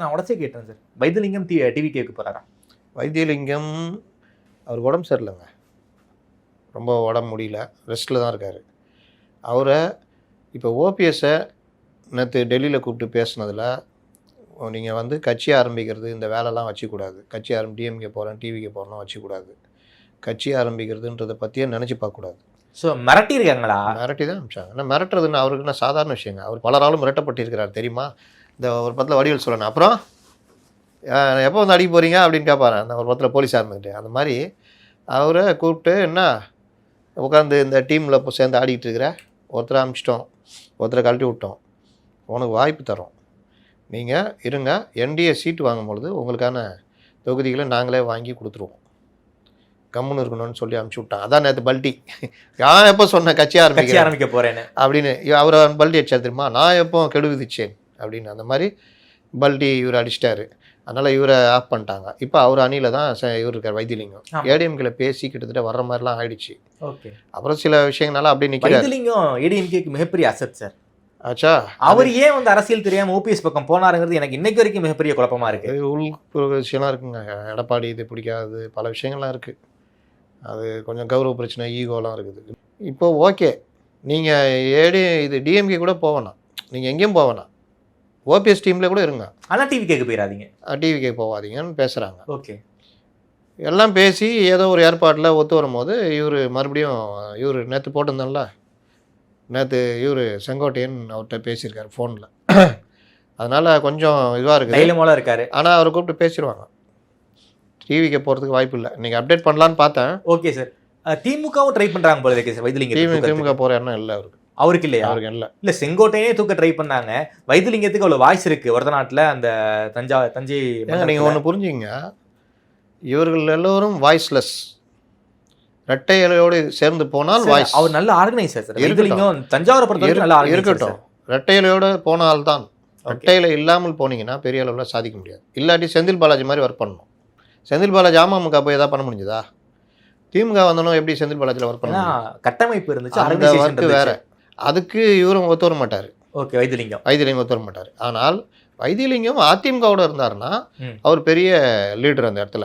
நான் உடச்சே கேட்டேன் சார். வைத்திலிங்கம் டிவிகேக்கு போறாரா? வைத்தியலிங்கம் அவர் உடம்பு சரியில்லைங்க, ரொம்ப உடம்பு முடியல, ரெஸ்ட்டில் தான் இருக்கார். அவரை இப்போ ஓபிஎஸ்ஸை நேற்று டெல்லியில் கூப்பிட்டு பேசுனதில் நீங்கள் வந்து கட்சி ஆரம்பிக்கிறது இந்த வேலைலாம் வச்சுக்கூடாது, கட்சி டிஎம்கே போகிறேன் டிவிக்கு போகிறேன்னா வச்சுக்கூடாது, கட்சி ஆரம்பிக்கிறதுன்றதை பற்றியே நினச்சி பார்க்கக்கூடாது. ஸோ மிரட்டியிருக்காங்களா? மிரட்டி தான் அனுப்பிச்சாங்க. ஆனால் மிரட்டுறதுன்னு அவருக்கு என்ன சாதாரண விஷயங்க, அவர் பலராலும் மிரட்டப்பட்டிருக்கிறார் தெரியுமா. இந்த ஒரு படத்தில் வடிவேல் சொல்லணும், அப்புறம் எப்போ வந்து அடிக்க போகிறீங்க அப்படின்னு கேட்பாரு அந்த ஒரு படத்தில் போலீஸ் ஆரம்பிக்கிட்டு. அந்த மாதிரி அவரை கூப்பிட்டு என்ன உட்காந்து இந்த டீமில் இப்போ சேர்ந்து ஆடிக்கிட்டு இருக்கிற ஒருத்தரை அனுப்பிச்சிட்டோம், ஒருத்தரை கழட்டி விட்டோம், உனக்கு வாய்ப்பு தரோம், நீங்கள் இருங்க, என்டிஏ சீட்டு வாங்கும்பொழுது உங்களுக்கான தொகுதிகளை நாங்களே வாங்கி கொடுத்துருவோம், கம்முன்னு இருக்கணும்னு சொல்லி அனுப்பிச்சி விட்டான். அதான் நேற்று பல்ட்டி, நான் எப்போ சொன்னேன் கட்சி ஆரம்பிக்க போகிறேன்னு அப்படின்னு அவரை பல்ட்டி அடிச்சா தெரியுமா, நான் எப்போ கெடு விதிச்சேன் அப்படின்னு. அந்த மாதிரி பல்ட்டி இவர் அடிச்சிட்டாரு, அதனால் இவரை ஆஃப் பண்ணிட்டாங்க. இப்போ அவர் அணியில் தான் இவர் இருக்கார் வைத்திலிங்கம். ஏடிஎம்கேல பேசி கிட்டத்தட்ட வர்ற மாதிரிலாம் ஆயிடுச்சு. ஓகே, அப்புறம் சில விஷயங்களால அப்படியே நிற்கிறார். வைத்திலிங்கம் ஏடிஎம்கேக்கு மிகப்பெரிய அசெட் சார். ஆச்சா, அவர் ஏன் வந்து அரசியல் தெரியாம ஓபிஎஸ் பக்கம் போனாருங்கிறது எனக்கு இன்னைக்கு வரைக்கும் மிகப்பெரிய குழப்பமா இருக்கு. உள் விஷயம்லாம் இருக்குங்க, எடப்பாடி இது பிடிக்காது, பல விஷயங்கள்லாம் இருக்குது, அது கொஞ்சம் கௌரவ பிரச்சனை, ஈகோலாம் இருக்குது. இப்போ ஓகே, நீங்கள் இது டிஎம்கே கூட போவேணாம், நீங்கள் எங்கேயும் போவேணாம், ஓபிஎஸ் டீமில் கூட இருங்க, ஆனால் டிவிகேக்கு போயிடாதீங்க, டிவிகே போகாதீங்கன்னு பேசுகிறாங்க. ஓகே, எல்லாம் பேசி ஏதோ ஒரு ஏற்பாட்டில் ஒத்து வரும்போது இவர் மறுபடியும் இவர் நேற்று போட்டிருந்தான்ல, நேற்று இவர் செங்கோட்டையன் அவர்கிட்ட பேசியிருக்காரு ஃபோனில், அதனால் கொஞ்சம் இதுவாக இருக்குது, தைரியமாக இருக்காரு. ஆனால் அவரை கூப்பிட்டு பேசிடுவாங்க, டிவிக்கு போகிறதுக்கு வாய்ப்பு இல்லை. நீங்கள் அப்டேட் பண்ணலான்னு பார்த்தேன். ஓகே சார், திமுகவும் ட்ரை பண்ணுறாங்க போல இருக்கு சார். வைத்திலிங்கம் திமுக போகிற எண்ணம் இல்லை அவருக்கு இல்லையா? அவருக்கு இல்லை செங்கோட்டையே தூக்க ட்ரை பண்ணாங்க. வைத்திலிங்கத்துக்கு அவ்வளோ வாய்ஸ் இருக்குது ஒருத்த நாட்டில், அந்த தஞ்சை. நீங்கள் ஒன்று புரிஞ்சுங்க, இவர்கள் எல்லோரும் வாய்ஸ்லெஸ், இரட்டை இலையோடு சேர்ந்து போனால் வாய்ஸ். அவர் நல்ல ஆர்கனைசர் சார். வைத்திலிங்கம் தஞ்சாவூரை பொறுத்த நல்லா இருக்கட்டும், இரட்டை இலையோடு போனால்தான். இரட்டை இலை இல்லாமல் போனீங்கன்னா பெரிய அளவில் சாதிக்க முடியாது. இல்லாட்டி செந்தில் பாலாஜி மாதிரி ஒர்க் பண்ணணும். செந்தில் பாலாஜி அமமுக போய் எதாவது பண்ண முடிஞ்சதா? திமுக வந்தனும் எப்படி செந்தில் பாலாஜியில் ஒர்க் பண்ணணும்? கட்டமைப்பு இருந்துச்சு, அந்த ஒர்க்கு வேறு, அதுக்கு இவரும் ஒத்து வர மாட்டார். ஓகே, வைத்திலிங்கம் ஒத்து வர மாட்டார். ஆனால் வைத்திலிங்கம் அதிமுகவோட இருந்தாருன்னா அவர் பெரிய லீடர் அந்த இடத்துல.